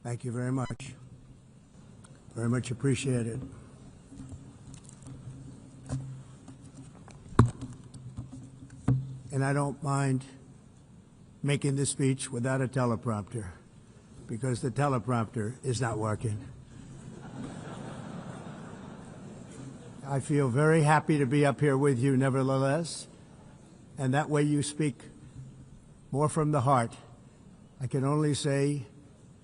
Thank you very much. Very much appreciated. And I don't mind making this speech without a teleprompter, because the teleprompter is not working. I feel very happy to be up here with you nevertheless, and that way you speak more from the heart. I can only say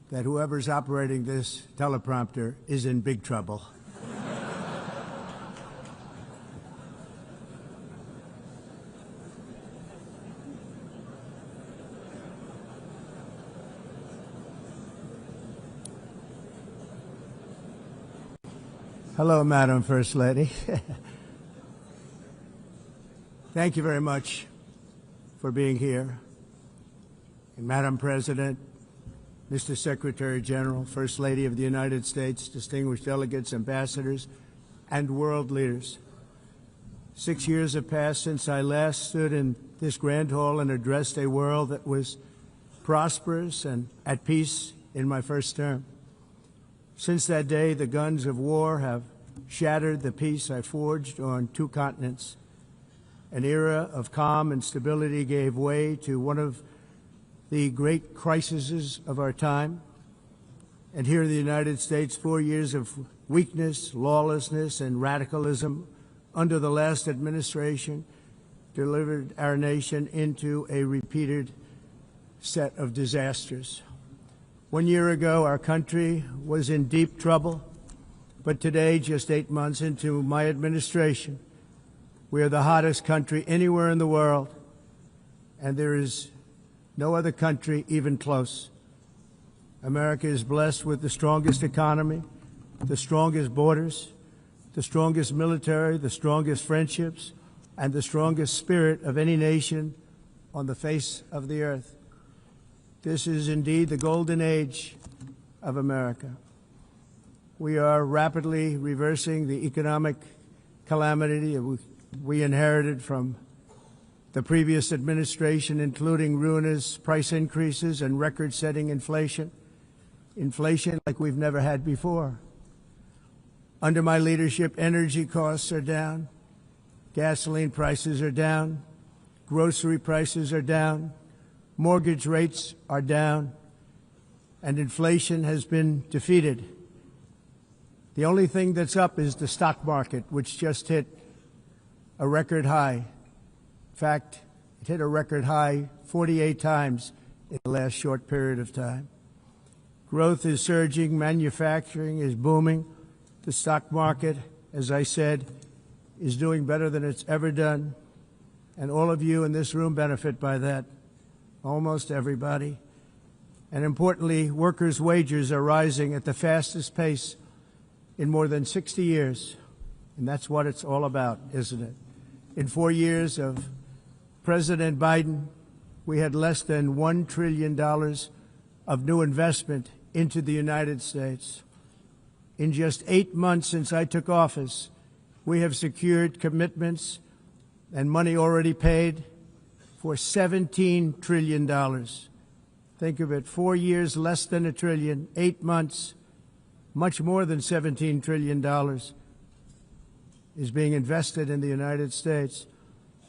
that whoever's operating this teleprompter is in big trouble. Hello, Madam First Lady. Thank you very much for being here. And Madam President, Mr. Secretary General, First Lady of the United States, distinguished delegates, ambassadors, and world leaders. 6 years have passed since I last stood in this grand hall and addressed a world that was prosperous and at peace in my first term. Since that day, the guns of war have shattered the peace I forged on 2 continents. An era of calm and stability gave way to one of the great crises of our time. And here in the United States, 4 years of weakness, lawlessness, and radicalism under the last administration delivered our nation into a repeated set of disasters. 1 year ago, our country was in deep trouble, but today, just 8 months into my administration, we are the hottest country anywhere in the world, and there is no other country even close. America is blessed with the strongest economy, the strongest borders, the strongest military, the strongest friendships, and the strongest spirit of any nation on the face of the earth. This is indeed the golden age of America. We are rapidly reversing the economic calamity we inherited from the previous administration, including ruinous price increases and record-setting inflation like we've never had before. Under my leadership, energy costs are down, gasoline prices are down, grocery prices are down, mortgage rates are down, and inflation has been defeated. The only thing that's up is the stock market, which just hit a record high. In fact, it hit a record high 48 times in the last short period of time. Growth is surging, manufacturing is booming. The stock market, as I said, is doing better than it's ever done, and all of you in this room benefit by that. Almost everybody. And importantly, workers' wages are rising at the fastest pace in more than 60 years. And that's what it's all about, isn't it? In 4 years of President Biden, we had less than $1 trillion of new investment into the United States. In just 8 months since I took office, we have secured commitments and money already paid for $17 trillion. Think of it, 4 years, less than $1 trillion, 8 months, much more than $17 trillion is being invested in the United States,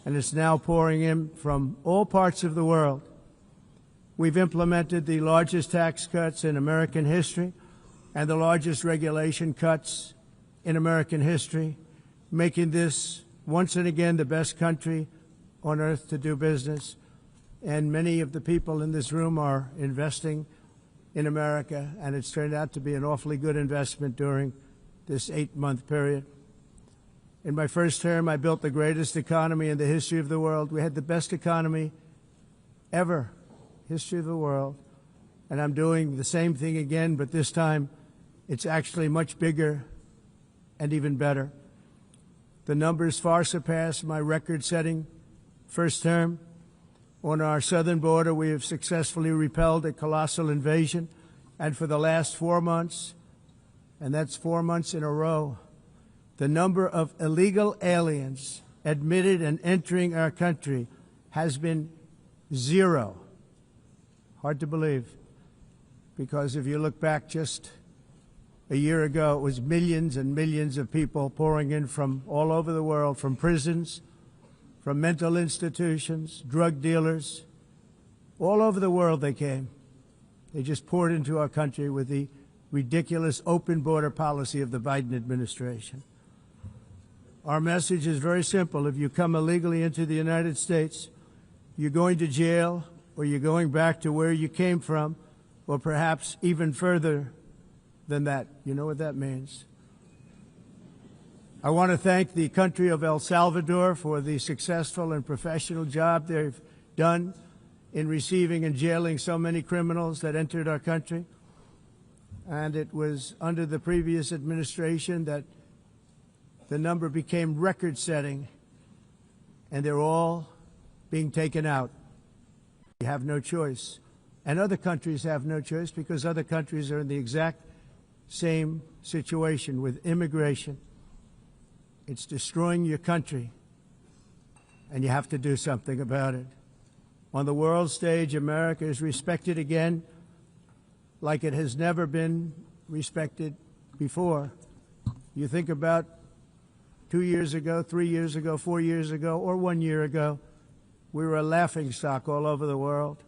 and it's now pouring in from all parts of the world. We've implemented the largest tax cuts in American history and the largest regulation cuts in American history, making this once and again the best country on earth to do business, and many of the people in this room are investing in America, and it's turned out to be an awfully good investment during this 8-month period. In my first term, I built the greatest economy in the history of the world. We had the best economy ever, history of the world, and I'm doing the same thing again, but this time it's actually much bigger and even better. The numbers far surpass my record-setting first term. On our southern border, we have successfully repelled a colossal invasion, and for the last 4 months, and that's 4 months in a row, the number of illegal aliens admitted and entering our country has been 0. Hard to believe. because if you look back just a year ago, it was millions and millions of people pouring in from all over the world, from prisons, from mental institutions, drug dealers. All over the world they came. They just poured into our country with the ridiculous open border policy of the Biden administration. Our message is very simple. If you come illegally into the United States, you're going to jail, or you're going back to where you came from, or perhaps even further than that. You know what that means. I want to thank the country of El Salvador for the successful and professional job they've done in receiving and jailing so many criminals that entered our country. And it was under the previous administration that the number became record-setting, and they're all being taken out. We have no choice. And other countries have no choice, because other countries are in the exact same situation with immigration. It's destroying your country, and you have to do something about it. On the world stage, America is respected again like it has never been respected before. You think about 2 years ago, 3 years ago, 4 years ago, or 1 year ago, we were a laughingstock all over the world.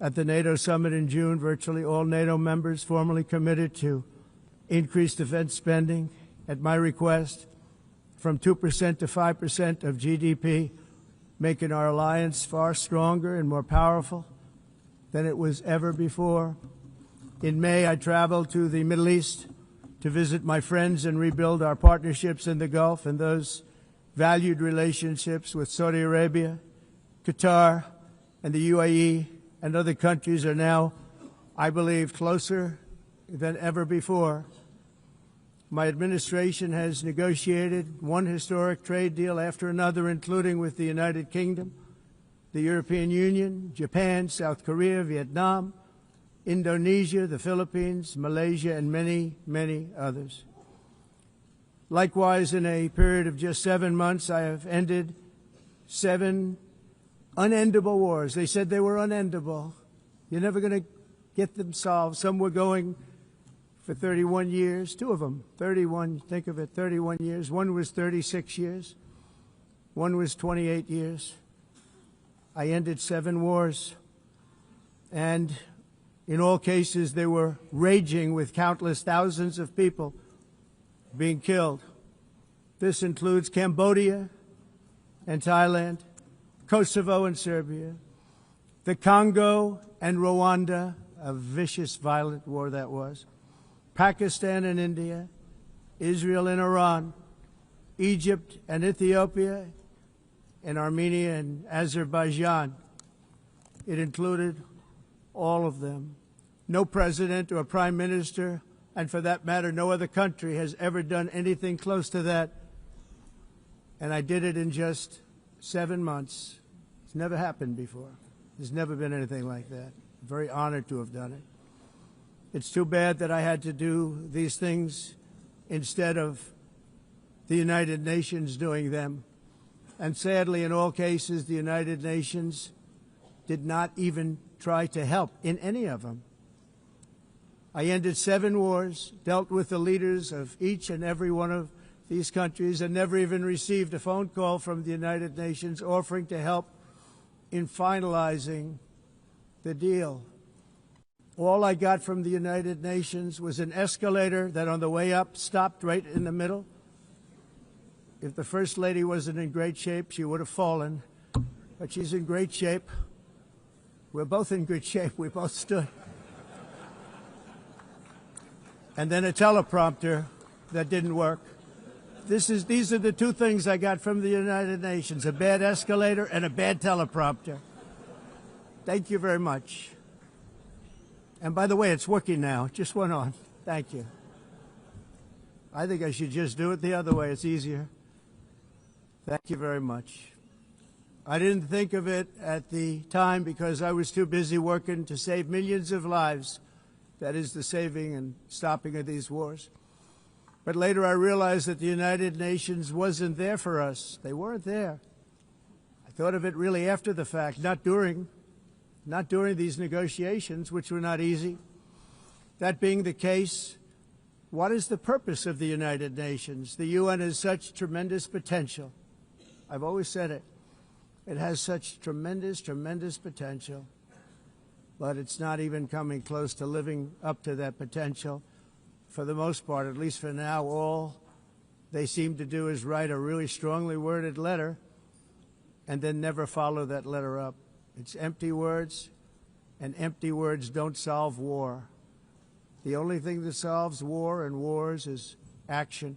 At the NATO summit in June, virtually all NATO members formally committed to increase defense spending, at my request, from 2% to 5% of GDP, making our alliance far stronger and more powerful than it was ever before. In May, I traveled to the Middle East to visit my friends and rebuild our partnerships in the Gulf and those valued relationships with Saudi Arabia, Qatar, and the UAE, and other countries are now, I believe, closer than ever before. My administration has negotiated one historic trade deal after another, including with the United Kingdom, the European Union, Japan, South Korea, Vietnam, Indonesia, the Philippines, Malaysia, and many, many others. Likewise, in a period of just 7 months, I have ended 7 unendable wars. They said they were unendable. You're never going to get them solved. Some were going for 31 years, 2 of them, 31, think of it, 31 years. One was 36 years. One was 28 years. I ended 7 wars. And in all cases, they were raging with countless thousands of people being killed. This includes Cambodia and Thailand, Kosovo and Serbia, the Congo and Rwanda, a vicious, violent war that was, Pakistan and India, Israel and Iran, Egypt and Ethiopia, and Armenia and Azerbaijan. It included all of them. No president or prime minister, and for that matter, no other country has ever done anything close to that. And I did it in just 7 months. It's never happened before. There's never been anything like that. I'm very honored to have done it. It's too bad that I had to do these things instead of the United Nations doing them. And sadly, in all cases, the United Nations did not even try to help in any of them. I ended 7 wars, dealt with the leaders of each and every one of these countries, and never even received a phone call from the United Nations offering to help in finalizing the deal. All I got from the United Nations was an escalator that on the way up stopped right in the middle. If the First Lady wasn't in great shape, she would have fallen, but she's in great shape. We're both in good shape. We both stood. And then a teleprompter that didn't work. These are the 2 things I got from the United Nations, a bad escalator and a bad teleprompter. Thank you very much. And by the way, it's working now. It just went on. Thank you. I think I should just do it the other way. It's easier. Thank you very much. I didn't think of it at the time because I was too busy working to save millions of lives. That is the saving and stopping of these wars. But later I realized that the United Nations wasn't there for us. They weren't there. I thought of it really after the fact, not during these negotiations, which were not easy. That being the case, what is the purpose of the United Nations? The UN has such tremendous potential. I've always said it. It has such tremendous, tremendous potential, but it's not even coming close to living up to that potential. For the most part, at least for now, all they seem to do is write a really strongly worded letter and then never follow that letter up. It's empty words, and empty words don't solve war. The only thing that solves war and wars is action.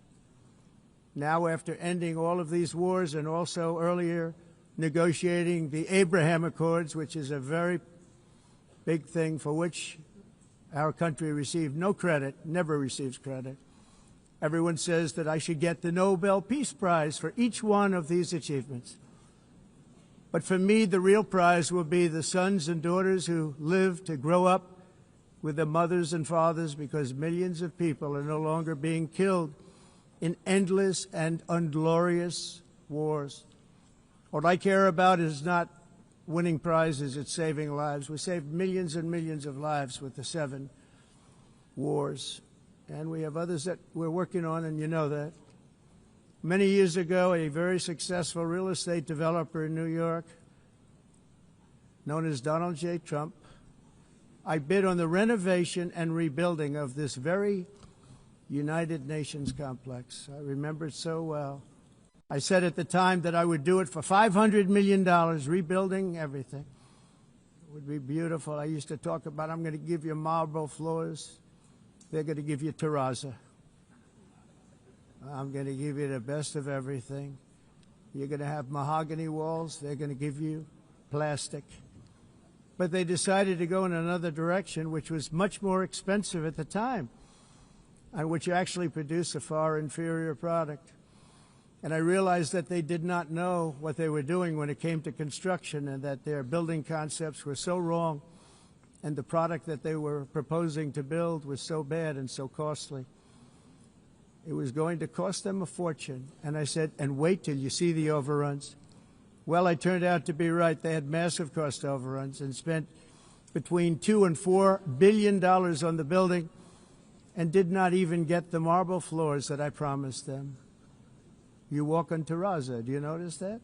Now, after ending all of these wars and also earlier negotiating the Abraham Accords, which is a very big thing for which our country received no credit, never receives credit. Everyone says that I should get the Nobel Peace Prize for each one of these achievements. But for me, the real prize will be the sons and daughters who live to grow up with their mothers and fathers, because millions of people are no longer being killed in endless and unglorious wars. What I care about is not winning prizes, it's saving lives. We saved millions and millions of lives with the 7 wars. And we have others that we're working on, and you know that. Many years ago, a very successful real estate developer in New York, known as Donald J. Trump, I bid on the renovation and rebuilding of this very United Nations complex. I remember it so well. I said at the time that I would do it for $500 million, rebuilding everything. It would be beautiful. I used to talk about, I'm going to give you marble floors. They're going to give you terrazzo. I'm going to give you the best of everything. You're going to have mahogany walls. They're going to give you plastic. But they decided to go in another direction, which was much more expensive at the time, and which actually produced a far inferior product. And I realized that they did not know what they were doing when it came to construction, and that their building concepts were so wrong, and the product that they were proposing to build was so bad and so costly. It was going to cost them a fortune. And I said, and wait till you see the overruns. Well, I turned out to be right. They had massive cost overruns and spent between $2 and $4 billion on the building and did not even get the marble floors that I promised them. You walk on terrazzo. Do you notice that?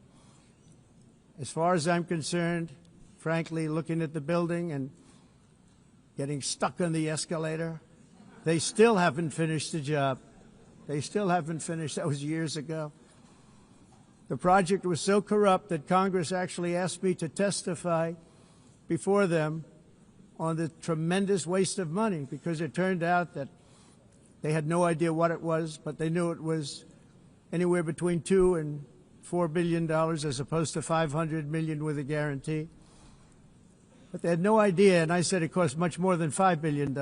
As far as I'm concerned, frankly, looking at the building and getting stuck on the escalator, they still haven't finished the job. They still haven't finished. That was years ago. The project was so corrupt that Congress actually asked me to testify before them on the tremendous waste of money, because it turned out that they had no idea what it was, but they knew it was anywhere between $2 and $4 billion as opposed to $500 million with a guarantee. But they had no idea, and I said it cost much more than $5 billion.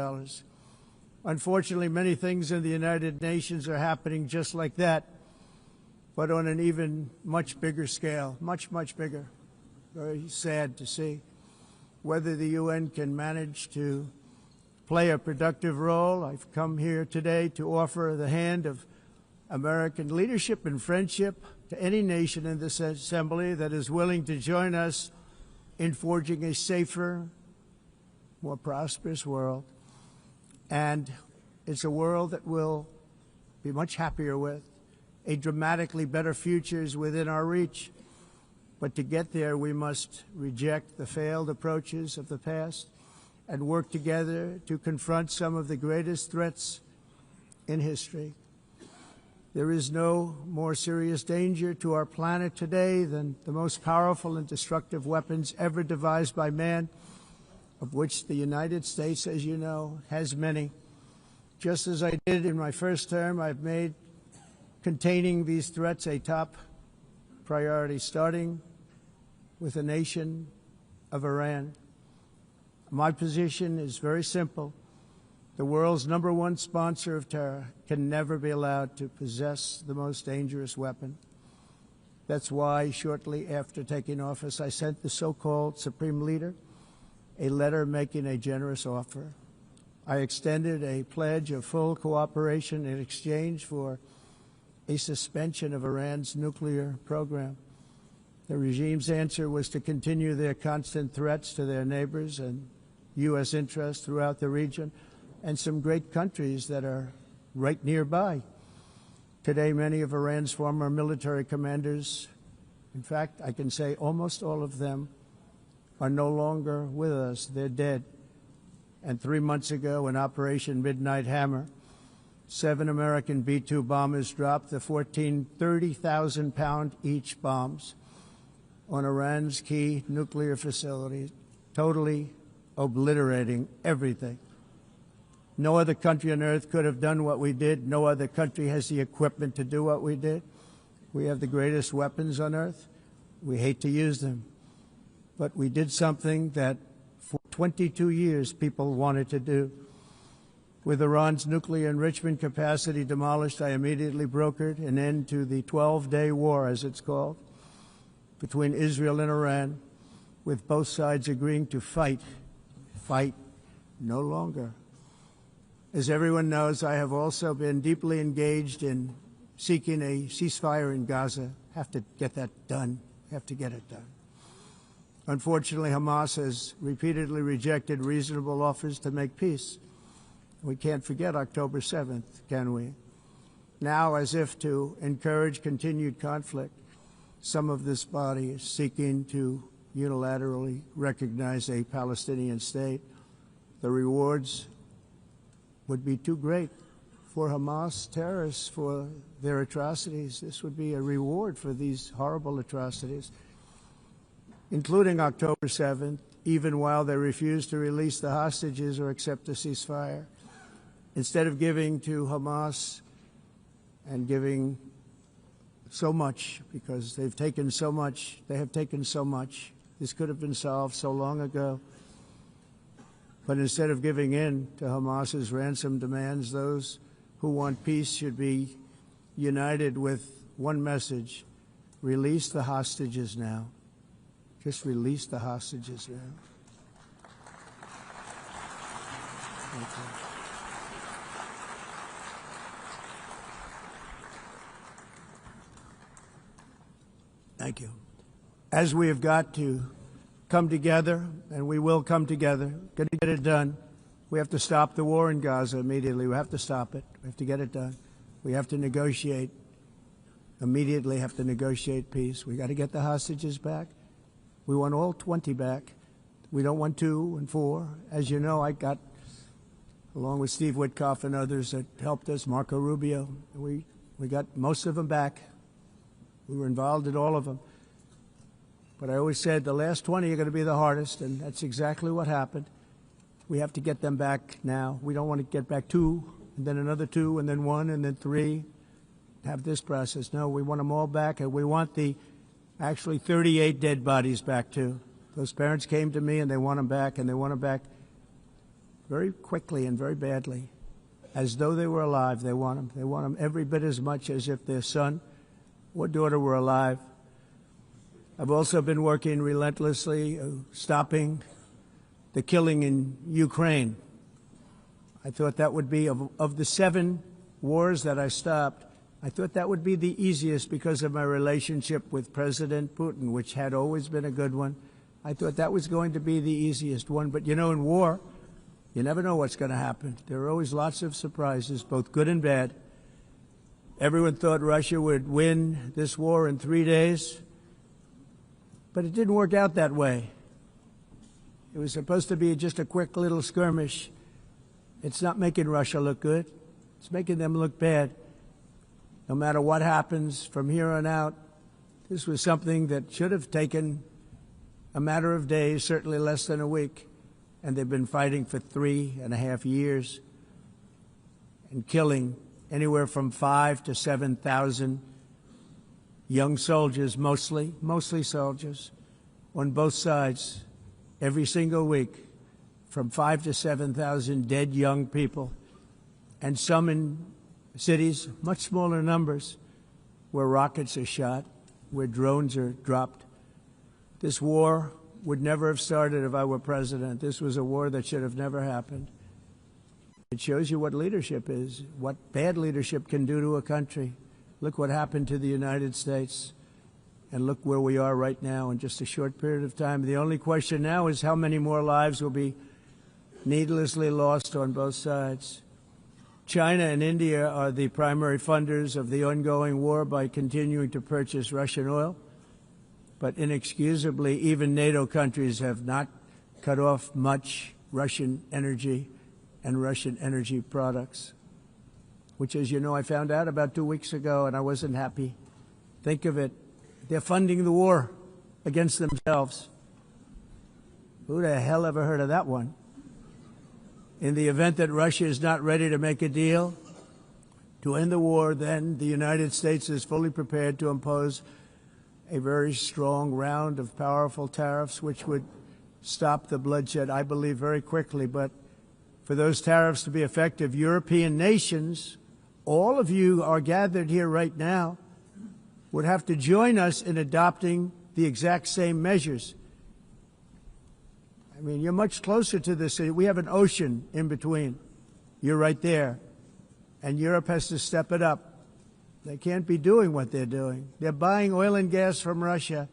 Unfortunately, many things in the United Nations are happening just like that, but on an even much bigger scale, much, much bigger. Very sad to see. Whether the UN can manage to play a productive role, I've come here today to offer the hand of American leadership and friendship to any nation in this assembly that is willing to join us in forging a safer, more prosperous world. And it's a world that we'll be much happier with. A dramatically better future is within our reach. But to get there, we must reject the failed approaches of the past and work together to confront some of the greatest threats in history. There is no more serious danger to our planet today than the most powerful and destructive weapons ever devised by man, of which the United States, as you know, has many. Just as I did in my first term, I've made containing these threats a top priority, starting with the nation of Iran. My position is very simple. The world's #1 sponsor of terror can never be allowed to possess the most dangerous weapon. That's why, shortly after taking office, I sent the so-called Supreme Leader a letter making a generous offer. I extended a pledge of full cooperation in exchange for a suspension of Iran's nuclear program. The regime's answer was to continue their constant threats to their neighbors and U.S. interests throughout the region. and some great countries that are right nearby. Today, many of Iran's former military commanders, in fact, I can say almost all of them, are no longer with us. They're dead. And 3 months ago, in Operation Midnight Hammer, 7 American B-2 bombers dropped the 14 30,000-pound each bombs on Iran's key nuclear facilities, totally obliterating everything. No other country on earth could have done what we did. No other country has the equipment to do what we did. We have the greatest weapons on earth. We hate to use them. But we did something that for 22 years people wanted to do. With Iran's nuclear enrichment capacity demolished, I immediately brokered an end to the 12-day war, as it's called, between Israel and Iran, with both sides agreeing to fight no longer. As everyone knows, I have also been deeply engaged in seeking a ceasefire in Gaza. Have to get that done. Have to get it done. Unfortunately, Hamas has repeatedly rejected reasonable offers to make peace. We can't forget October 7th, can we? Now, as if to encourage continued conflict, some of this body is seeking to unilaterally recognize a Palestinian state. The rewards would be too great for Hamas terrorists for their atrocities. This would be a reward for these horrible atrocities, including October 7th, even while they refuse to release the hostages or accept a ceasefire. Instead of giving to Hamas and giving so much, because they've taken so much, they have taken so much. This could have been solved so long ago. But instead of giving in to Hamas's ransom demands, those who want peace should be united with one message: release the hostages now. Just release the hostages now. Thank you. Thank you. As we have got to come together, and we will come together, going to get it done, we have to stop the war in Gaza immediately. We have to stop it. We have to get it done. We have to negotiate, immediately have to negotiate peace. We got to get the hostages back. We want all 20 back. We don't want 2 and 4. As you know, I got, along with Steve Witkoff and others that helped us, Marco Rubio, we got most of them back. We were involved in all of them. But I always said the last 20 are going to be the hardest, and that's exactly what happened. We have to get them back now. We don't want to get back 2, and then another 2, and then 1, and then 3, have this process. No, we want them all back, and we want the actually 38 dead bodies back, too. Those parents came to me, and they want them back, and they want them back very quickly and very badly. As though they were alive, they want them. They want them every bit as much as if their son or daughter were alive. I've also been working relentlessly, stopping the killing in Ukraine. I thought that would be, of the 7 wars that I stopped, I thought that would be the easiest because of my relationship with President Putin, which had always been a good one. I thought that was going to be the easiest one. But, you know, in war, you never know what's going to happen. There are always lots of surprises, both good and bad. Everyone thought Russia would win this war in 3 days, but it didn't work out that way. It was supposed to be just a quick little skirmish. It's not making Russia look good. It's making them look bad. No matter what happens from here on out, this was something that should have taken a matter of days, certainly less than a week, and they've been fighting for 3.5 years and killing anywhere from 5,000 to 7,000 young soldiers, mostly soldiers, on both sides, every single week, from 5,000 to 7,000 dead young people, and some in cities, much smaller numbers, where rockets are shot, where drones are dropped. This war would never have started if I were president. This was a war that should have never happened. It shows you what leadership is, what bad leadership can do to a country. Look what happened to the United States, and look where we are right now in just a short period of time. The only question now is how many more lives will be needlessly lost on both sides. China and India are the primary funders of the ongoing war by continuing to purchase Russian oil. But inexcusably, even NATO countries have not cut off much Russian energy and Russian energy products, which, as you know, I found out about 2 weeks ago, and I wasn't happy. Think of it. They're funding the war against themselves. Who the hell ever heard of that one? In the event that Russia is not ready to make a deal to end the war, then the United States is fully prepared to impose a very strong round of powerful tariffs, which would stop the bloodshed, I believe, very quickly. But for those tariffs to be effective, European nations, all of you are gathered here right now, would have to join us in adopting the exact same measures. I mean, you're much closer to this. We have an ocean in between. You're right there. And Europe has to step it up. They can't be doing what they're doing. They're buying oil and gas from Russia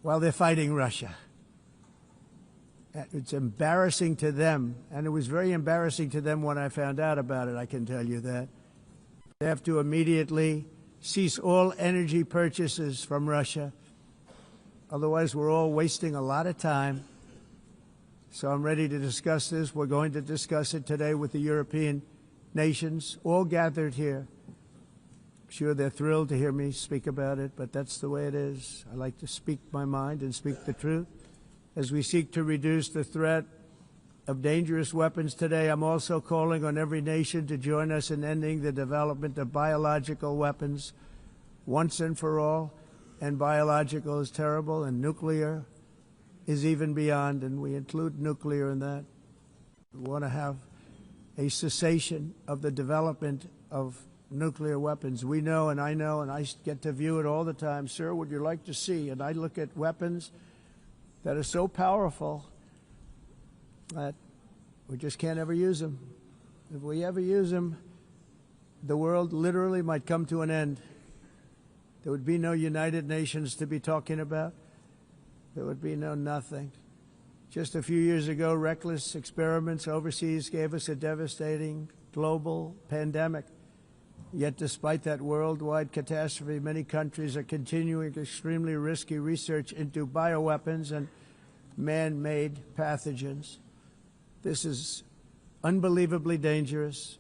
while they're fighting Russia. It's embarrassing to them, and it was very embarrassing to them when I found out about it, I can tell you that. They have to immediately cease all energy purchases from Russia. Otherwise, we're all wasting a lot of time. So I'm ready to discuss this. We're going to discuss it today with the European nations, all gathered here. I'm sure they're thrilled to hear me speak about it, but that's the way it is. I like to speak my mind and speak the truth. As we seek to reduce the threat of dangerous weapons today, I'm also calling on every nation to join us in ending the development of biological weapons once and for all. And biological is terrible, and nuclear is even beyond, and we include nuclear in that. We want to have a cessation of the development of nuclear weapons. We know, and I get to view it all the time. Sir, would you like to see? And I look at weapons that are so powerful that we just can't ever use them. If we ever use them, the world literally might come to an end. There would be no United Nations to be talking about. There would be no nothing. Just a few years ago, reckless experiments overseas gave us a devastating global pandemic. Yet despite that worldwide catastrophe, many countries are continuing extremely risky research into bioweapons and man-made pathogens. This is unbelievably dangerous.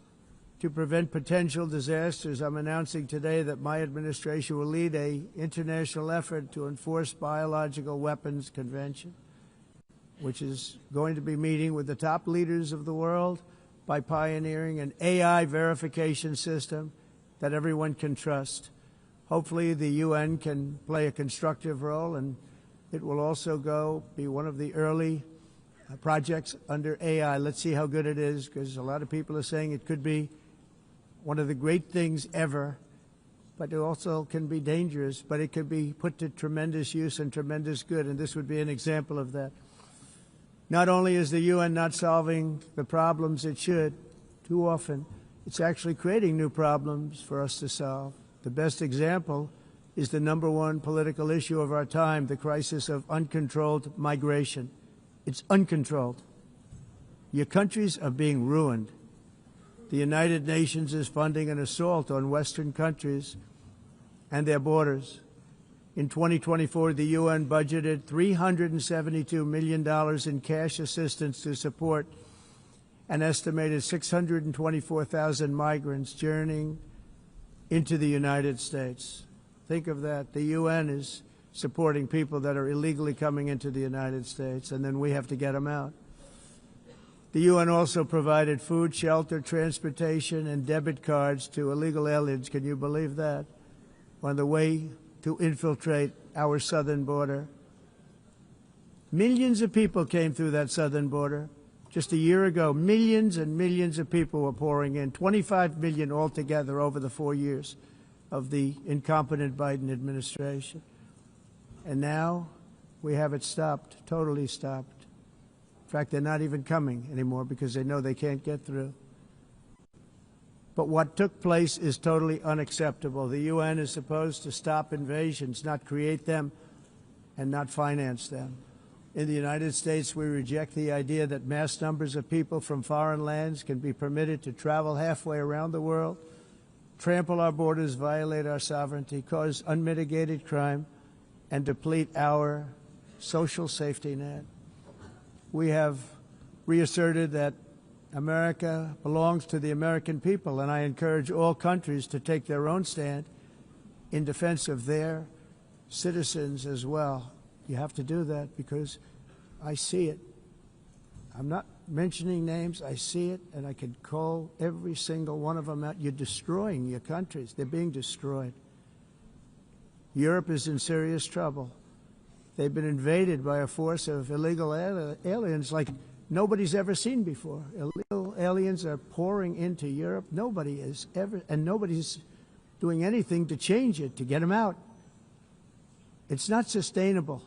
To prevent potential disasters, I'm announcing today that my administration will lead an international effort to enforce biological weapons convention, which is going to be meeting with the top leaders of the world by pioneering an AI verification system that everyone can trust. Hopefully the UN can play a constructive role, and it will also be one of the early projects under AI. Let's see how good it is, because a lot of people are saying it could be one of the great things ever, but it also can be dangerous, but it could be put to tremendous use and tremendous good, and this would be an example of that. Not only is the UN not solving the problems it should, too often, it's actually creating new problems for us to solve. The best example is the #1 political issue of our time, the crisis of uncontrolled migration. It's uncontrolled. Your countries are being ruined. The United Nations is funding an assault on Western countries and their borders. In 2024, the UN budgeted $372 million in cash assistance to support an estimated 624,000 migrants journeying into the United States. Think of that. The UN is supporting people that are illegally coming into the United States, and then we have to get them out. The UN also provided food, shelter, transportation, and debit cards to illegal aliens. Can you believe that? On the way to infiltrate our southern border. Millions of people came through that southern border. Just a year ago, millions and millions of people were pouring in, 25 million altogether over the 4 years of the incompetent Biden administration. And now we have it stopped, totally stopped. In fact, they're not even coming anymore because they know they can't get through. But what took place is totally unacceptable. The UN is supposed to stop invasions, not create them and not finance them. In the United States, we reject the idea that mass numbers of people from foreign lands can be permitted to travel halfway around the world, trample our borders, violate our sovereignty, cause unmitigated crime, and deplete our social safety net. We have reasserted that America belongs to the American people, and I encourage all countries to take their own stand in defense of their citizens as well. You have to do that because I see it. I'm not mentioning names. I see it, and I can call every single one of them out. You're destroying your countries. They're being destroyed. Europe is in serious trouble. They've been invaded by a force of illegal aliens like nobody's ever seen before. Illegal aliens are pouring into Europe. Nobody is ever, and nobody's doing anything to change it, to get them out. It's not sustainable.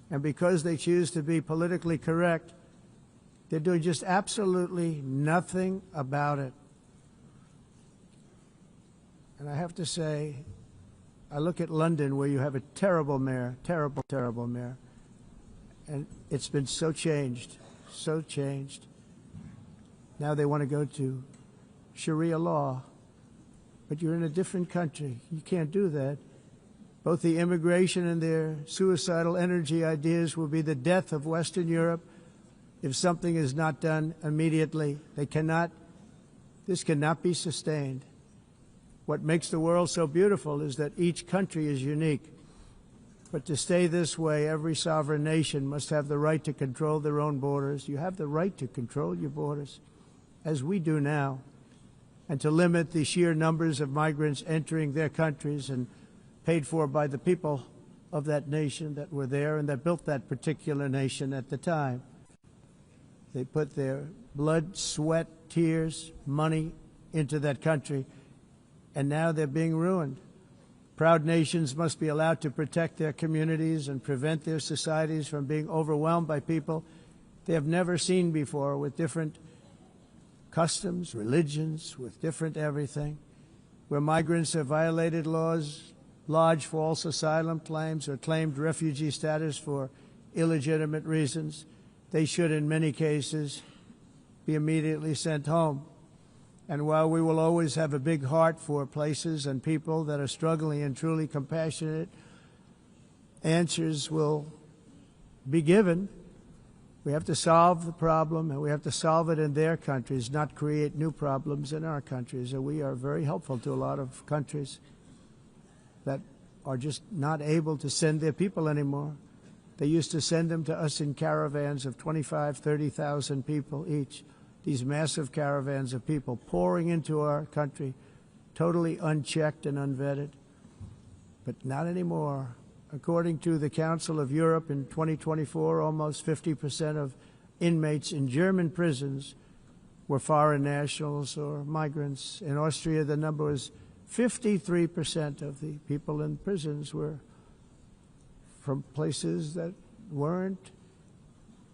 And because they choose to be politically correct, they're doing just absolutely nothing about it. And I have to say, I look at London, where you have a terrible mayor, terrible, terrible mayor, and it's been so changed, so changed. Now they want to go to Sharia law, but you're in a different country. You can't do that. Both the immigration and their suicidal energy ideas will be the death of Western Europe if something is not done immediately. This cannot be sustained. What makes the world so beautiful is that each country is unique. But to stay this way, every sovereign nation must have the right to control their own borders. You have the right to control your borders, as we do now, and to limit the sheer numbers of migrants entering their countries and paid for by the people of that nation that were there and that built that particular nation at the time. They put their blood, sweat, tears, money into that country, and now they're being ruined. Proud nations must be allowed to protect their communities and prevent their societies from being overwhelmed by people they have never seen before, with different customs, religions, with different everything. Where migrants have violated laws, lodged false asylum claims, or claimed refugee status for illegitimate reasons, they should, in many cases, be immediately sent home. And while we will always have a big heart for places and people that are struggling and truly compassionate, answers will be given. We have to solve the problem, and we have to solve it in their countries, not create new problems in our countries. And we are very helpful to a lot of countries that are just not able to send their people anymore. They used to send them to us in caravans of 25,000, 30,000 people each. These massive caravans of people pouring into our country, totally unchecked and unvetted. But not anymore. According to the Council of Europe, in 2024, almost 50% of inmates in German prisons were foreign nationals or migrants. In Austria, the number was 53% of the people in prisons were from places that weren't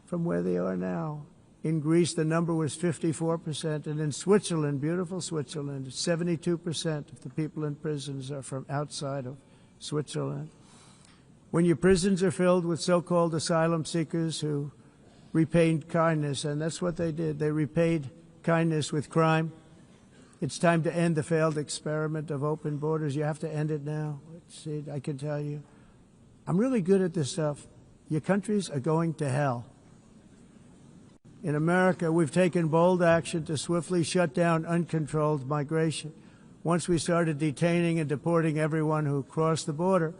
from where they are now. In Greece, the number was 54%, and in Switzerland, beautiful Switzerland, 72% of the people in prisons are from outside of Switzerland. When your prisons are filled with so-called asylum seekers who repaid kindness, and that's what they did, they repaid kindness with crime, it's time to end the failed experiment of open borders. You have to end it now. See, I can tell you. I'm really good at this stuff. Your countries are going to hell. In America, we've taken bold action to swiftly shut down uncontrolled migration. Once we started detaining and deporting everyone who crossed the border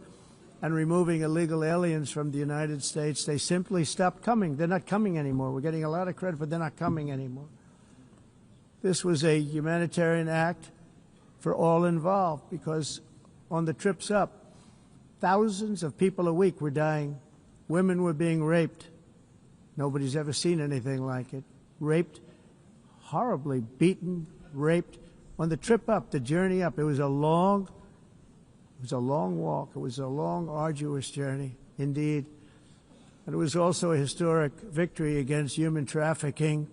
and removing illegal aliens from the United States, they simply stopped coming. They're not coming anymore. We're getting a lot of credit, but they're not coming anymore. This was a humanitarian act for all involved, because on the trips up, thousands of people a week were dying. Women were being raped. Nobody's ever seen anything like it. Raped, horribly beaten, raped. On the trip up, the journey up, it was a long walk. It was a long, arduous journey, indeed. And it was also a historic victory against human trafficking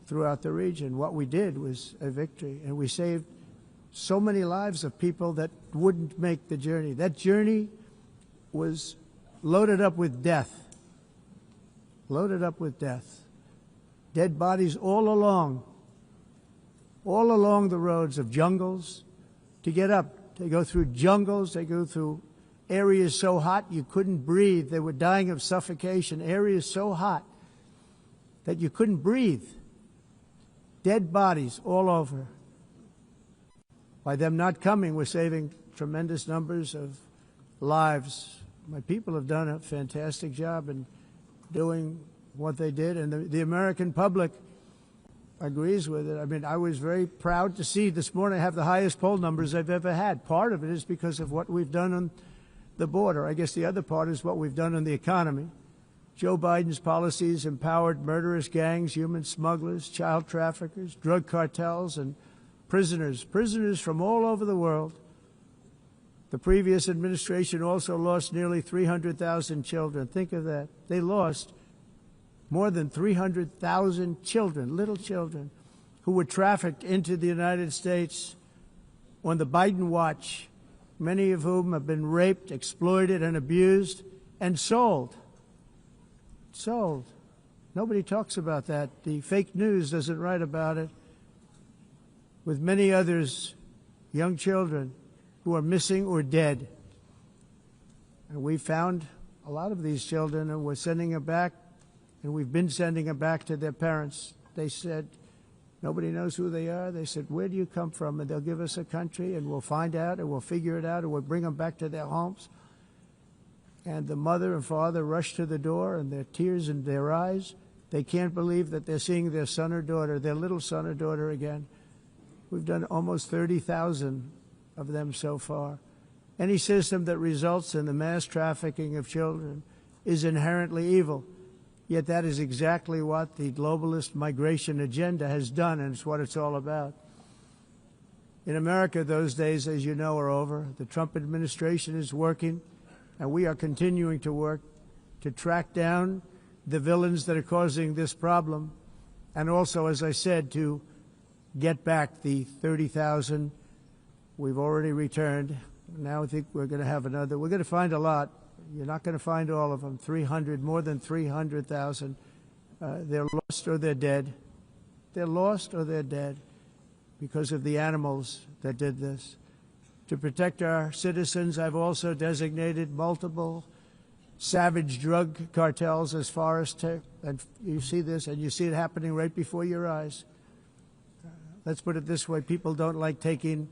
throughout the region. What we did was a victory, and we saved so many lives of people that wouldn't make the journey. That journey was loaded up with death. loaded up with death. Dead bodies all along the roads of jungles to get up. They go through jungles, they go through areas so hot you couldn't breathe. They were dying of suffocation, areas so hot that you couldn't breathe. Dead bodies all over. By them not coming, we're saving tremendous numbers of lives. My people have done a fantastic job in doing what they did, and the American public agrees with it. I mean, I was very proud to see this morning I have the highest poll numbers I've ever had. Part of it is because of what we've done on the border. I guess the other part is what we've done on the economy. Joe Biden's policies empowered murderous gangs, human smugglers, child traffickers, drug cartels, and prisoners from all over the world. The previous administration also lost nearly 300,000 children. Think of that. They lost more than 300,000 children, little children, who were trafficked into the United States on the Biden watch, many of whom have been raped, exploited, and abused, and sold. Sold. Nobody talks about that. The fake news doesn't write about it. With many others, young children who are missing or dead. And we found a lot of these children, and we're sending them back, and we've been sending them back to their parents. They said, nobody knows who they are. They said, where do you come from? And they'll give us a country, and we'll find out, and we'll figure it out, and we'll bring them back to their homes. And the mother and father rush to the door, and their tears in their eyes. They can't believe that they're seeing their son or daughter, their little son or daughter again. We've done almost 30,000 of them so far. Any system that results in the mass trafficking of children is inherently evil. Yet that is exactly what the globalist migration agenda has done, and it's what it's all about. In America, those days, as you know, are over. The Trump administration is working, and we are continuing to work to track down the villains that are causing this problem, and also, as I said, to get back the 30,000 we've already returned. Now I think we're going to have another. We're going to find a lot. You're not going to find all of them. 300, more than 300,000. They're lost or they're dead. They're lost or they're dead because of the animals that did this. To protect our citizens, I've also designated multiple savage drug cartels as far as and you see this, and you see it happening right before your eyes. Let's put it this way. People don't like taking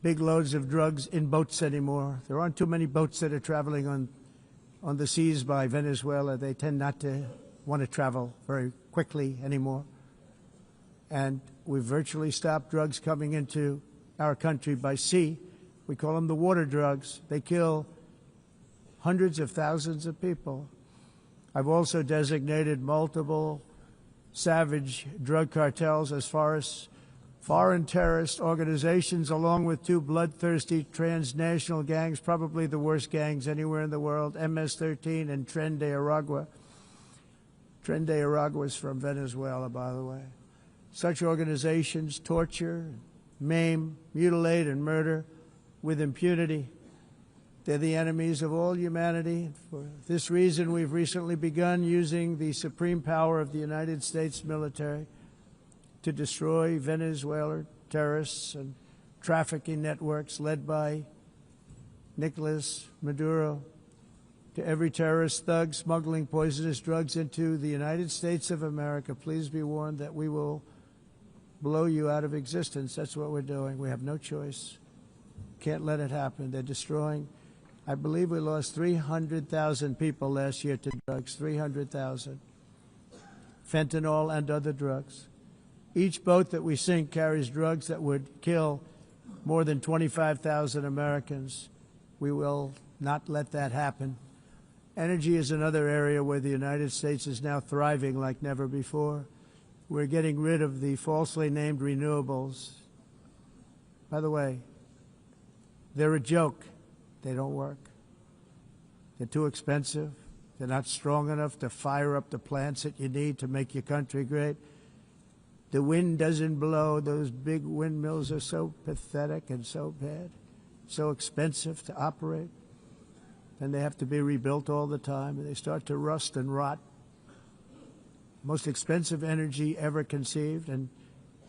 big loads of drugs in boats anymore. There aren't too many boats that are traveling on the seas by Venezuela. They tend not to want to travel very quickly anymore. And we've virtually stopped drugs coming into our country by sea. We call them the water drugs. They kill hundreds of thousands of people. I've also designated multiple savage drug cartels as far as foreign terrorist organizations, along with two bloodthirsty transnational gangs, probably the worst gangs anywhere in the world, MS-13 and Tren de Aragua. Tren de Aragua is from Venezuela, by the way. Such organizations torture, maim, mutilate, and murder with impunity. They're the enemies of all humanity. For this reason, we've recently begun using the supreme power of the United States military to destroy Venezuelan terrorists and trafficking networks led by Nicolas Maduro. To every terrorist thug smuggling poisonous drugs into the United States of America, please be warned that we will blow you out of existence. That's what we're doing. We have no choice. Can't let it happen. They're destroying. I believe we lost 300,000 people last year to drugs, 300,000. Fentanyl and other drugs. Each boat that we sink carries drugs that would kill more than 25,000 Americans. We will not let that happen. Energy is another area where the United States is now thriving like never before. We're getting rid of the falsely named renewables. By the way, they're a joke. They don't work. They're too expensive. They're not strong enough to fire up the plants that you need to make your country great. The wind doesn't blow. Those big windmills are so pathetic and so bad, so expensive to operate. And they have to be rebuilt all the time, and they start to rust and rot most expensive energy ever conceived, and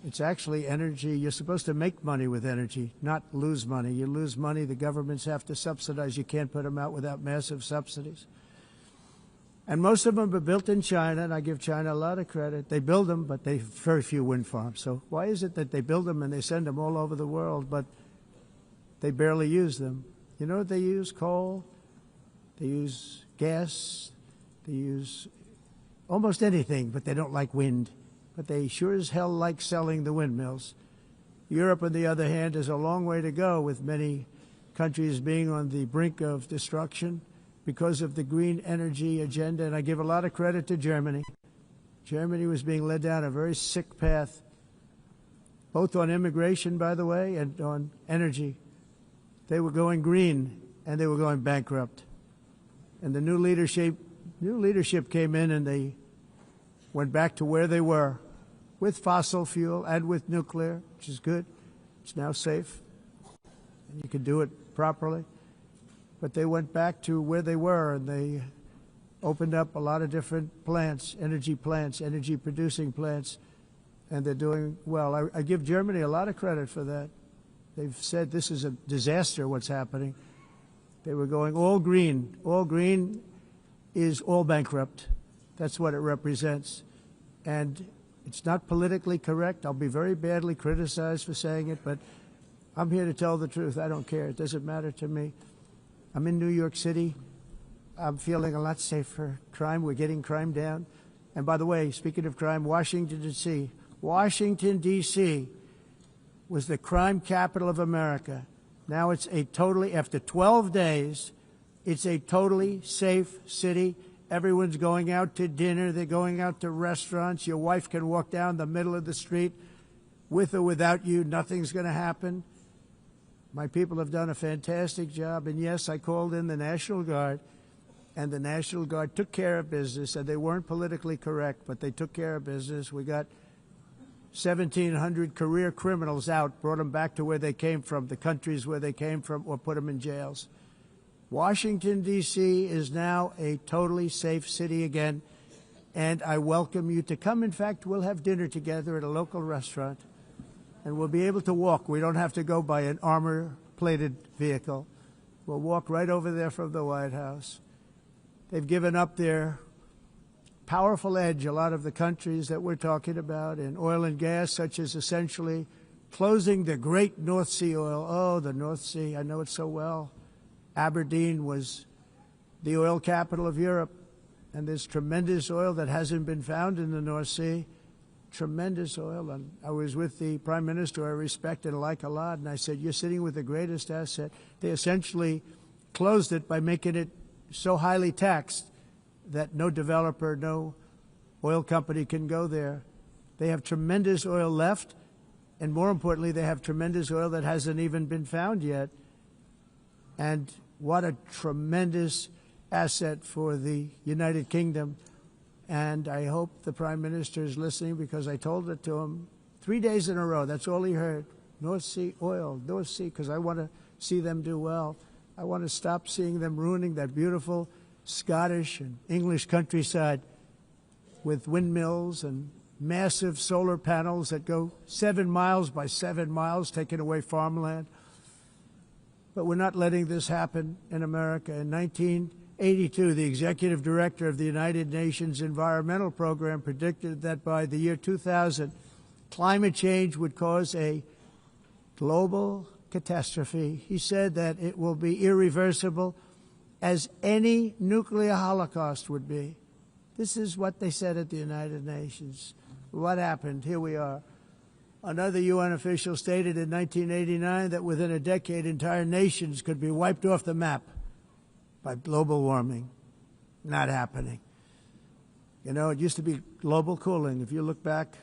it's actually energy. You're supposed to make money with energy, not lose money. You lose money, the governments have to subsidize. You can't put them out without massive subsidies. And most of them are built in China, and I give China a lot of credit. They build them, but they have very few wind farms. So why is it that they build them and they send them all over the world, but they barely use them? You know what they use? Coal. They use gas. They use almost anything, but they don't like wind. But they sure as hell like selling the windmills. Europe, on the other hand, has a long way to go, with many countries being on the brink of destruction because of the green energy agenda. And I give a lot of credit to Germany. Germany was being led down a very sick path, both on immigration, by the way, and on energy. They were going green, and they were going bankrupt. And the new leadership came in, and they went back to where they were, with fossil fuel and with nuclear, which is good. It's now safe, and you can do it properly. But they went back to where they were, and they opened up a lot of different plants, energy-producing plants, and they're doing well. I give Germany a lot of credit for that. They've said this is a disaster, what's happening. They were going all green. All green is all bankrupt. That's what it represents. And it's not politically correct. I'll be very badly criticized for saying it, but I'm here to tell the truth. I don't care. It doesn't matter to me. I'm in New York City. I'm feeling a lot safer. Crime, we're getting crime down. And by the way, speaking of crime, Washington, D.C. Washington, D.C. was the crime capital of America. Now it's a totally, after 12 days, it's a totally safe city. Everyone's going out to dinner. They're going out to restaurants. Your wife can walk down the middle of the street with or without you. Nothing's going to happen. My people have done a fantastic job. And yes, I called in the National Guard, and the National Guard took care of business, and they weren't politically correct, but they took care of business. We got 1,700 career criminals out, brought them back to where they came from, the countries where they came from, or put them in jails. Washington, D.C. is now a totally safe city again, and I welcome you to come. In fact, we'll have dinner together at a local restaurant, and we'll be able to walk. We don't have to go by an armor-plated vehicle. We'll walk right over there from the White House. They've given up their powerful edge, a lot of the countries that we're talking about, in oil and gas, such as essentially closing the great North Sea oil. Oh, the North Sea, I know it so well. Aberdeen was the oil capital of Europe, and there's tremendous oil that hasn't been found in the North Sea, tremendous oil. And I was with the Prime Minister I respect and like a lot, and I said, you're sitting with the greatest asset. They essentially closed it by making it so highly taxed that no developer, no oil company can go there. They have tremendous oil left, and more importantly, they have tremendous oil that hasn't even been found yet. And what a tremendous asset for the United Kingdom. And I hope the Prime Minister is listening, because I told it to him 3 days in a row. That's all he heard. North Sea oil, North Sea, because I want to see them do well. I want to stop seeing them ruining that beautiful Scottish and English countryside with windmills and massive solar panels that go 7 miles by 7 miles, taking away farmland. But we're not letting this happen in America. In 1982, the executive director of the United Nations Environmental Program predicted that by the year 2000, climate change would cause a global catastrophe. He said that it will be irreversible, as any nuclear holocaust would be. This is what they said at the United Nations. What happened? Here we are. Another UN official stated in 1989 that within a decade, entire nations could be wiped off the map by global warming. Not happening. You know, it used to be global cooling. If you look back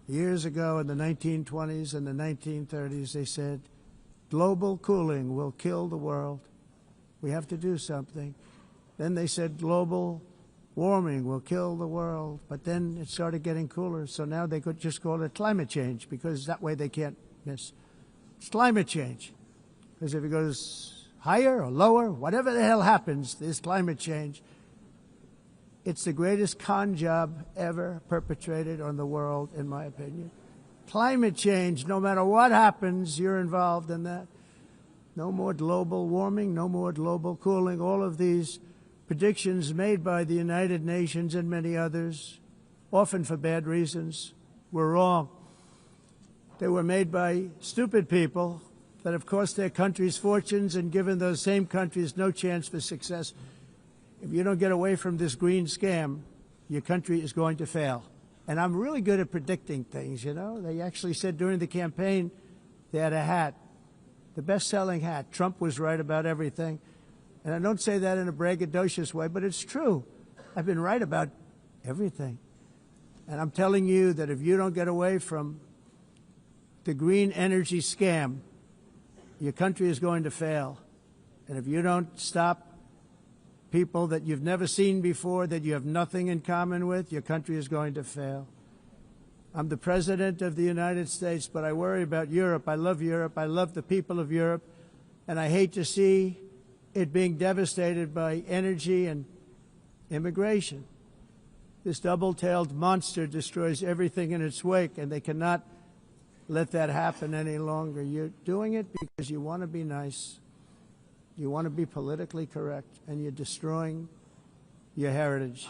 years ago in the 1920s and the 1930s, they said, global cooling will kill the world. We have to do something. Then they said global warming will kill the world, but then it started getting cooler, so now they could just call it climate change, because that way they can't miss. It's climate change, because if it goes higher or lower, whatever the hell happens, there's climate change. It's the greatest con job ever perpetrated on the world, in my opinion. Climate change, no matter what happens, you're involved in that. No more global warming, no more global cooling. All of these predictions made by the United Nations and many others, often for bad reasons, were wrong. They were made by stupid people that have cost their countries fortunes and given those same countries no chance for success. If you don't get away from this green scam, your country is going to fail. And I'm really good at predicting things, you know. They actually said during the campaign they had a hat, the best-selling hat. Trump was right about everything. And I don't say that in a braggadocious way, but it's true. I've been right about everything. And I'm telling you that if you don't get away from the green energy scam, your country is going to fail. And if you don't stop people that you've never seen before, that you have nothing in common with, your country is going to fail. I'm the President of the United States, but I worry about Europe. I love Europe. I love the people of Europe. And I hate to see it being devastated by energy and immigration. This double-tailed monster destroys everything in its wake, and they cannot let that happen any longer. You're doing it because you want to be nice. You want to be politically correct, and you're destroying your heritage.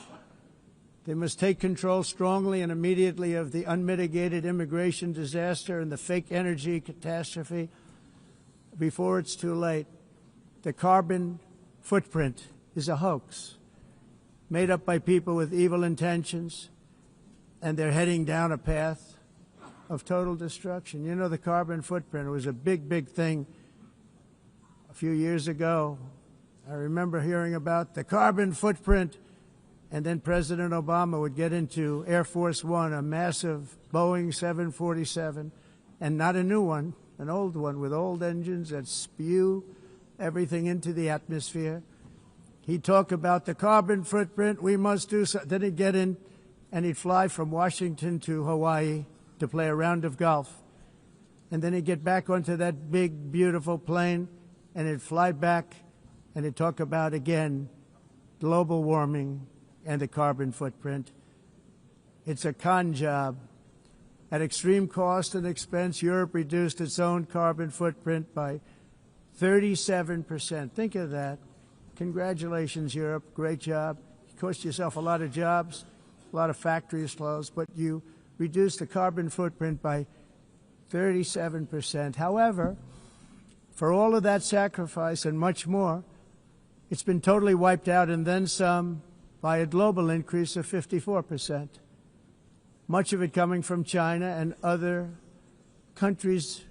They must take control strongly and immediately of the unmitigated immigration disaster and the fake energy catastrophe before it's too late. The carbon footprint is a hoax made up by people with evil intentions, and they're heading down a path of total destruction. You know, the carbon footprint, it was a big, big thing a few years ago. I remember hearing about the carbon footprint, and then President Obama would get into Air Force One, a massive Boeing 747, and not a new one, an old one with old engines that spew everything into the atmosphere. He'd talk about the carbon footprint, we must do so. Then he'd get in and he'd fly from Washington to Hawaii to play a round of golf. And then he'd get back onto that big, beautiful plane and he'd fly back and he'd talk about, again, global warming and the carbon footprint. It's a con job. At extreme cost and expense, Europe reduced its own carbon footprint by 37%. Think of that. Congratulations, Europe. Great job. You cost yourself a lot of jobs, a lot of factories closed, but you reduced the carbon footprint by 37%. However, for all of that sacrifice and much more, it's been totally wiped out and then some by a global increase of 54%. Much of it coming from China and other countries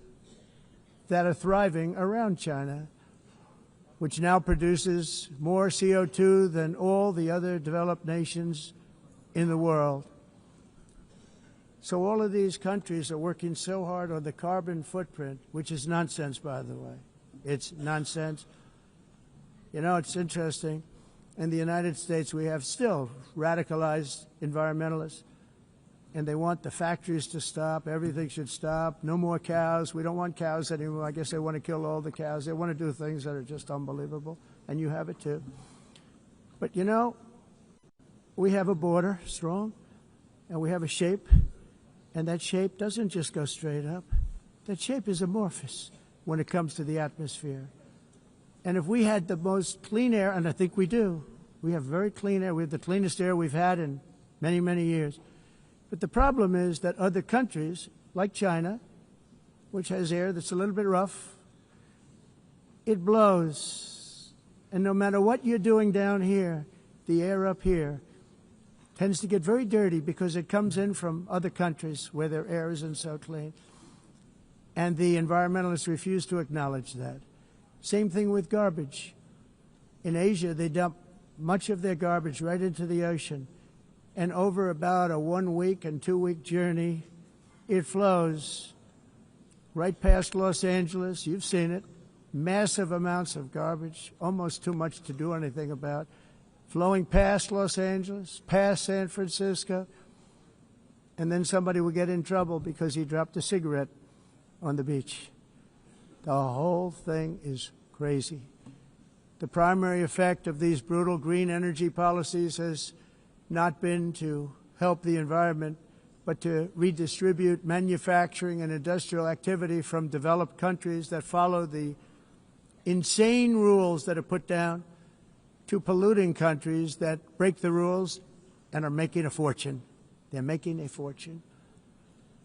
that are thriving around China, which now produces more CO2 than all the other developed nations in the world. So all of these countries are working so hard on the carbon footprint, which is nonsense, by the way. It's nonsense. You know, it's interesting. In the United States, we have still radicalized environmentalists, and they want the factories to stop. Everything should stop. No more cows. We don't want cows anymore. I guess they want to kill all the cows. They want to do things that are just unbelievable, and you have it too. But, you know, we have a border, strong, and we have a shape, and that shape doesn't just go straight up. That shape is amorphous when it comes to the atmosphere. And if we had the most clean air, and I think we do, we have very clean air. We have the cleanest air we've had in many, many years. But the problem is that other countries, like China, which has air that's a little bit rough, it blows. And no matter what you're doing down here, the air up here tends to get very dirty because it comes in from other countries where their air isn't so clean. And the environmentalists refuse to acknowledge that. Same thing with garbage. In Asia, they dump much of their garbage right into the ocean. And over about a 1 week and 2 week journey, it flows right past Los Angeles. You've seen it. Massive amounts of garbage, almost too much to do anything about, flowing past Los Angeles, past San Francisco, and then somebody will get in trouble because he dropped a cigarette on the beach. The whole thing is crazy. The primary effect of these brutal green energy policies has not been to help the environment, but to redistribute manufacturing and industrial activity from developed countries that follow the insane rules that are put down to polluting countries that break the rules and are making a fortune. They're making a fortune.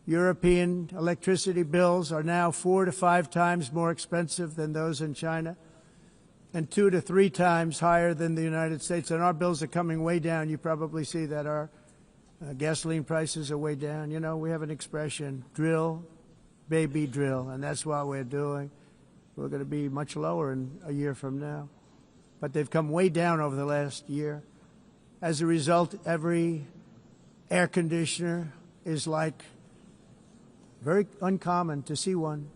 European electricity bills are now 4 to 5 times more expensive than those in China, and 2 to 3 times higher than the United States. And our bills are coming way down. You probably see that our gasoline prices are way down. You know, we have an expression, drill, baby, drill, and that's what we're doing. We're going to be much lower in a year from now. But they've come way down over the last year. As a result, every air conditioner is like very uncommon to see one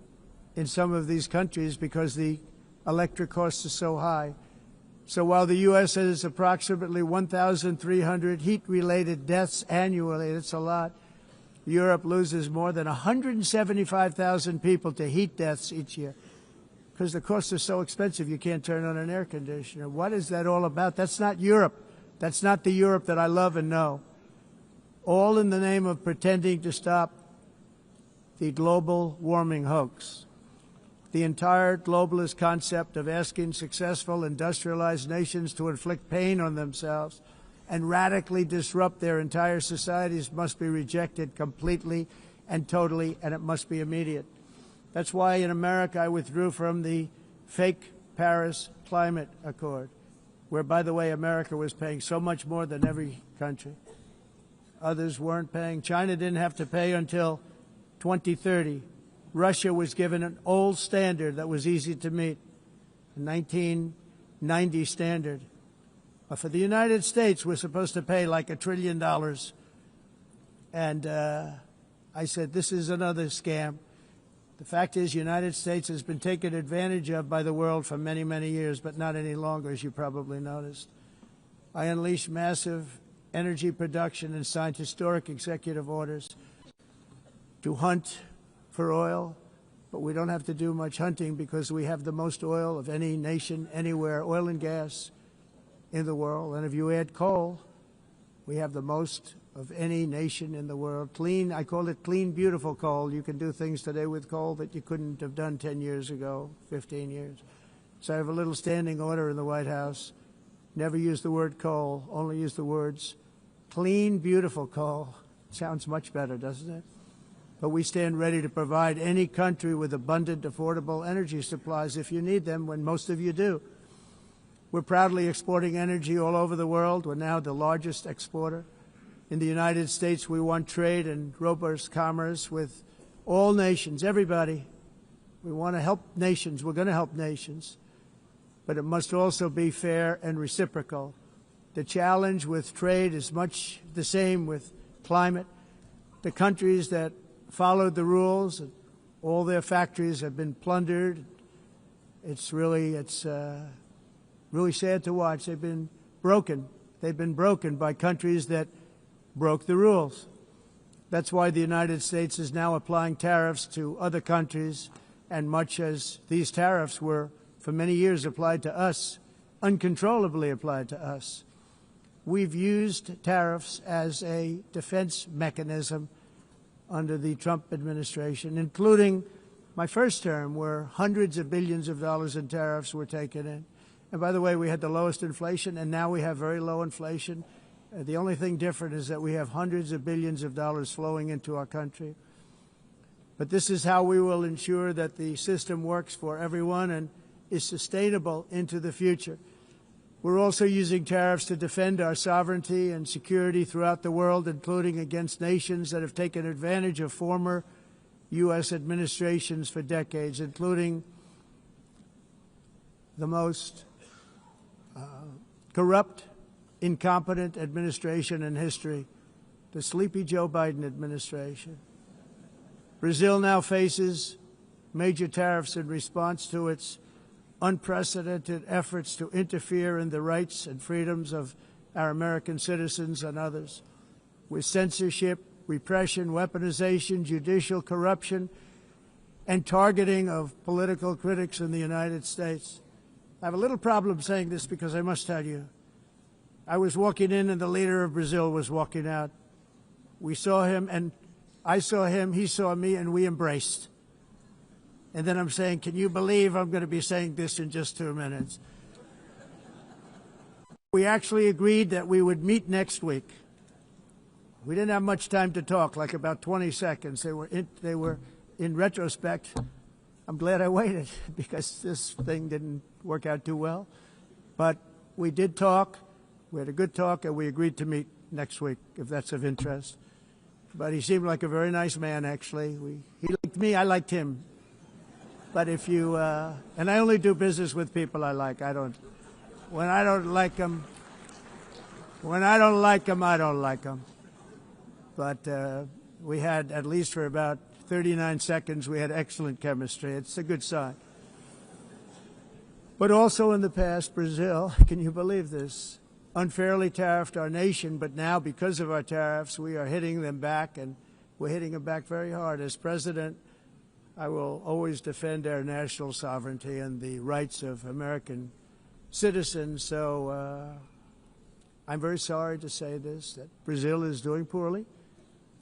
in some of these countries because the electric costs are so high. So while the U.S. has approximately 1,300 heat-related deaths annually, that's a lot, Europe loses more than 175,000 people to heat deaths each year because the costs are so expensive you can't turn on an air conditioner. What is that all about? That's not Europe. That's not the Europe that I love and know. All in the name of pretending to stop the global warming hoax. The entire globalist concept of asking successful industrialized nations to inflict pain on themselves and radically disrupt their entire societies must be rejected completely and totally, and it must be immediate. That's why in America I withdrew from the fake Paris Climate Accord, where, by the way, America was paying so much more than every country. Others weren't paying. China didn't have to pay until 2030. Russia was given an old standard that was easy to meet, a 1990 standard. But for the United States, we're supposed to pay like $1 trillion. And I said, this is another scam. The fact is, the United States has been taken advantage of by the world for many, many years, but not any longer, as you probably noticed. I unleashed massive energy production and signed historic executive orders to hunt for oil, but we don't have to do much hunting because we have the most oil of any nation anywhere, oil and gas in the world. And if you add coal, we have the most of any nation in the world. Clean, I call it clean, beautiful coal. You can do things today with coal that you couldn't have done 10 years ago, 15 years. So I have a little standing order in the White House. Never use the word coal, only use the words clean, beautiful coal. Sounds much better, doesn't it? But we stand ready to provide any country with abundant, affordable energy supplies if you need them, when most of you do. We're proudly exporting energy all over the world. We're now the largest exporter. In the United States, we want trade and robust commerce with all nations, everybody. We want to help nations. We're going to help nations. But it must also be fair and reciprocal. The challenge with trade is much the same with climate. The countries that followed the rules, and all their factories have been plundered. It's really sad to watch. They've been broken. They've been broken by countries that broke the rules. That's why the United States is now applying tariffs to other countries, and much as these tariffs were for many years applied to us, uncontrollably applied to us. We've used tariffs as a defense mechanism under the Trump administration, including my first term, where hundreds of billions of dollars in tariffs were taken in. And by the way, we had the lowest inflation, and now we have very low inflation. The only thing different is that we have hundreds of billions of dollars flowing into our country. But this is how we will ensure that the system works for everyone and is sustainable into the future. We're also using tariffs to defend our sovereignty and security throughout the world, including against nations that have taken advantage of former U.S. administrations for decades, including the most corrupt, incompetent administration in history, the sleepy Joe Biden administration. Brazil now faces major tariffs in response to its unprecedented efforts to interfere in the rights and freedoms of our American citizens and others, with censorship, repression, weaponization, judicial corruption, and targeting of political critics in the United States. I have a little problem saying this because I must tell you, I was walking in and the leader of Brazil was walking out. We saw him and I saw him, he saw me, and we embraced. And then I'm saying, can you believe I'm going to be saying this in just 2 minutes? We actually agreed that we would meet next week. We didn't have much time to talk, like about 20 seconds. They were in retrospect, I'm glad I waited because this thing didn't work out too well. But we did talk. We had a good talk, and we agreed to meet next week, if that's of interest. But he seemed like a very nice man, actually. He liked me, I liked him. But if you, and I only do business with people I like. When I don't like them, I don't like them. But we had, at least for about 39 seconds, we had excellent chemistry. It's a good sign. But also in the past, Brazil, can you believe this, unfairly tariffed our nation, but now because of our tariffs, we are hitting them back, and we're hitting them back very hard. As president, I will always defend our national sovereignty and the rights of American citizens. So I'm very sorry to say this, that Brazil is doing poorly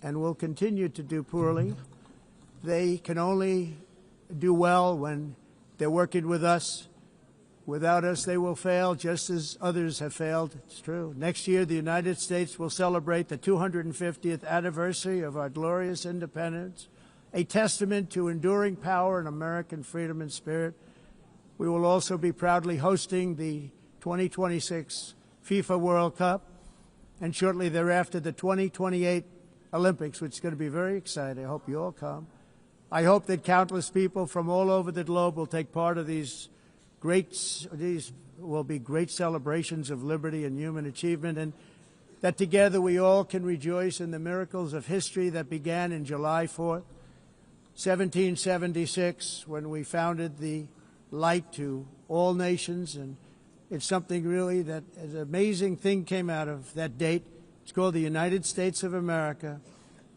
and will continue to do poorly. They can only do well when they're working with us. Without us, they will fail, just as others have failed. It's true. Next year, the United States will celebrate the 250th anniversary of our glorious independence, a testament to enduring power and American freedom and spirit. We will also be proudly hosting the 2026 FIFA World Cup, and shortly thereafter, the 2028 Olympics, which is going to be very exciting. I hope you all come. I hope that countless people from all over the globe will take part of these will be great celebrations of liberty and human achievement, and that together we all can rejoice in the miracles of history that began in July 4th, 1776, when we founded the light to all nations. And it's something really that an amazing thing came out of that date. It's called the United States of America.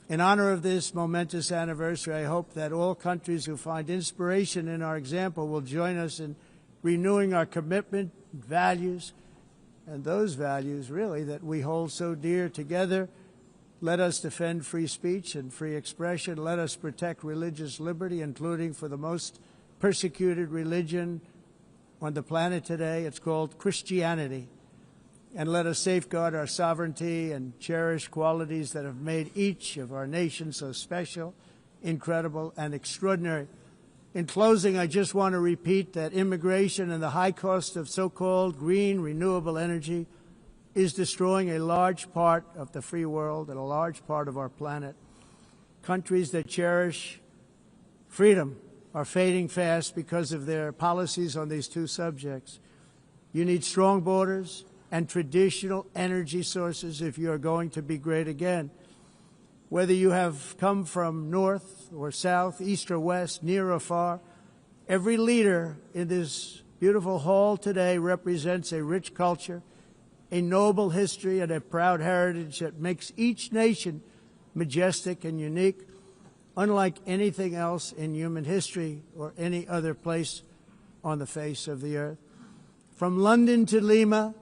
In honor of this momentous anniversary, I hope that all countries who find inspiration in our example will join us in renewing our commitment, values, and those values, really, that we hold so dear together. Let us defend free speech and free expression. Let us protect religious liberty, including for the most persecuted religion on the planet today. It's called Christianity. And let us safeguard our sovereignty and cherish qualities that have made each of our nations so special, incredible, and extraordinary. In closing, I just want to repeat that immigration and the high cost of so-called green renewable energy is destroying a large part of the free world and a large part of our planet. Countries that cherish freedom are fading fast because of their policies on these two subjects. You need strong borders and traditional energy sources if you are going to be great again. Whether you have come from north or south, east or west, near or far, every leader in this beautiful hall today represents a rich culture, a noble history, and a proud heritage that makes each nation majestic and unique, unlike anything else in human history or any other place on the face of the earth. From London to Lima,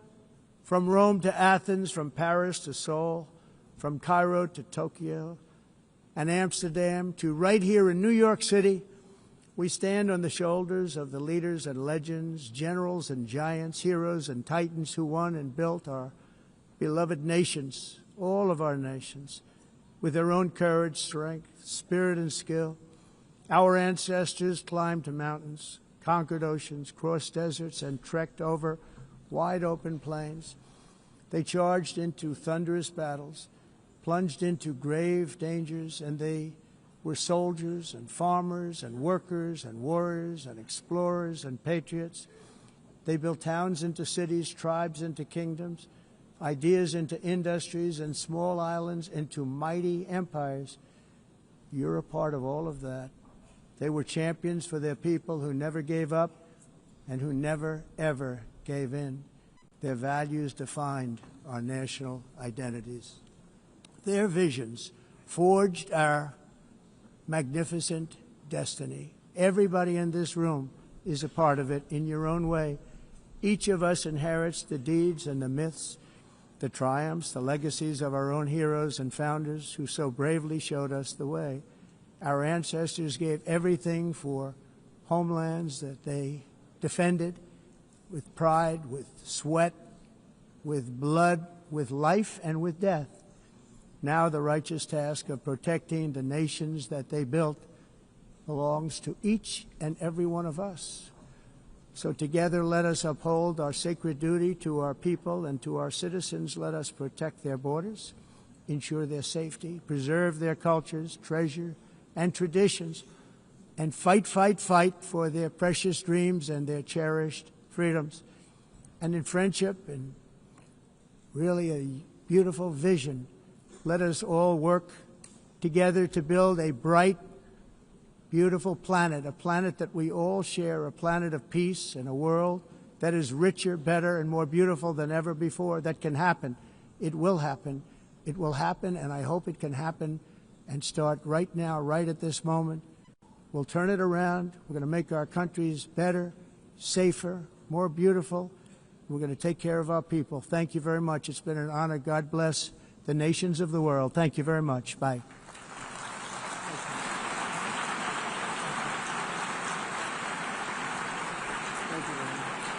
from Rome to Athens, from Paris to Seoul, from Cairo to Tokyo and Amsterdam to right here in New York City, we stand on the shoulders of the leaders and legends, generals and giants, heroes and titans who won and built our beloved nations, all of our nations, with their own courage, strength, spirit, and skill. Our ancestors climbed mountains, conquered oceans, crossed deserts, and trekked over wide open plains. They charged into thunderous battles, plunged into grave dangers, and they were soldiers and farmers and workers and warriors and explorers and patriots. They built towns into cities, tribes into kingdoms, ideas into industries, and small islands into mighty empires. You're a part of all of that. They were champions for their people who never gave up and who never, ever gave in. Their values defined our national identities. Their visions forged our magnificent destiny. Everybody in this room is a part of it in your own way. Each of us inherits the deeds and the myths the triumphs, the legacies of our own heroes and founders who so bravely showed us the way. Our ancestors gave everything for homelands that they defended with pride, with sweat, with blood, with life, and with death. Now the righteous task of protecting the nations that they built belongs to each and every one of us. So together let us uphold our sacred duty to our people and to our citizens. Let us protect their borders, ensure their safety, preserve their cultures, treasure, and traditions, and fight, fight, fight for their precious dreams and their cherished freedoms. And in friendship and really a beautiful vision, let us all work together to build a bright, beautiful planet, a planet that we all share, a planet of peace and a world that is richer, better, and more beautiful than ever before. That can happen. It will happen. It will happen, and I hope it can happen and start right now, right at this moment. We'll turn it around. We're going to make our countries better, safer, more beautiful. We're going to take care of our people. Thank you very much. It's been an honor. God bless the nations of the world. Thank you very much. Bye. Thank you very much.